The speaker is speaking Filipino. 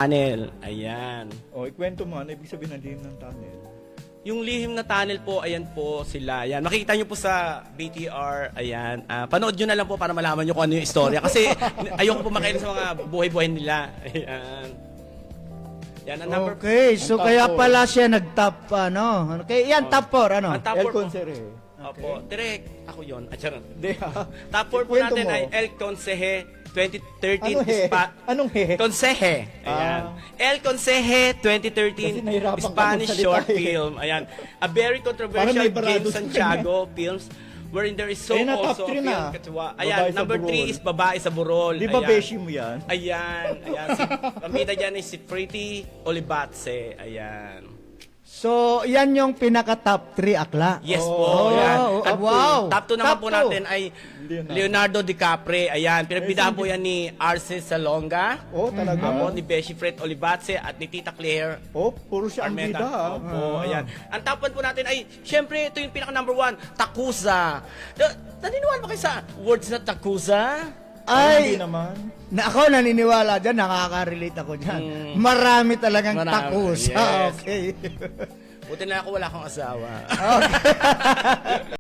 Tunnel, ayan. O, ikwento mo, ano ibig sabihin ng lihim ng tunnel? Yung lihim na tunnel po, ayan po sila. Ayan. Makikita nyo po sa BTR. Ayan. Panood nyo na lang po para malaman nyo kung ano yung istorya. Kasi ayoko po makailan sa mga buhay-buhay nila. Ayan. Yan, ang number Okay, so Ang kaya top pala siya nag-top, ano? Okay, yan, top 4, ano? Ang top El 4 po. Consere. Opo, direct. Ako yun. Charot. Hindi ha. Top 4 po Ikwento natin mo. ay El Conseje 2013 Anong he? Anong he? Conseje. Ayan. El Conseje 2013 Kasi nahirapan ka Spanish magsalita short eh. film. Ayan. A very Parang controversial may barado James sa Santiago films wherein there is so Ayun na, top also a three film na. katwa. Babae Ayan, sa number 3 burol. is Babae sa Burol. Di ba Ayan. beshi mo yan? Ayan. Si, pamida dyan is si Pretty Olivatse. Ayan. So, yan yung pinaka-top 3 akla. Yes Oh, po. Ayan. oh, wow. Top 2 naman Top po two. natin ay Leonardo DiCaprio. Ayan. Pinagbidahan po yan ni Arce Salonga. Oh, talaga? Apo, ni Beshi Fred Olivatse at ni Tita Claire Oh, puro siya ang Armenta. bida ha. Opo, ayan. Ang top 1 po natin ay, syempre, ito yung pinaka number 1, Takuza. Naniniwala ba kayo sa words na Takuza? Ay, hindi Ay, naman. na ako naniniwala dyan, nakaka-relate ako dyan. Marami talagang Marami, takusa. yes. Okay. Buti na ako wala akong asawa. Okay.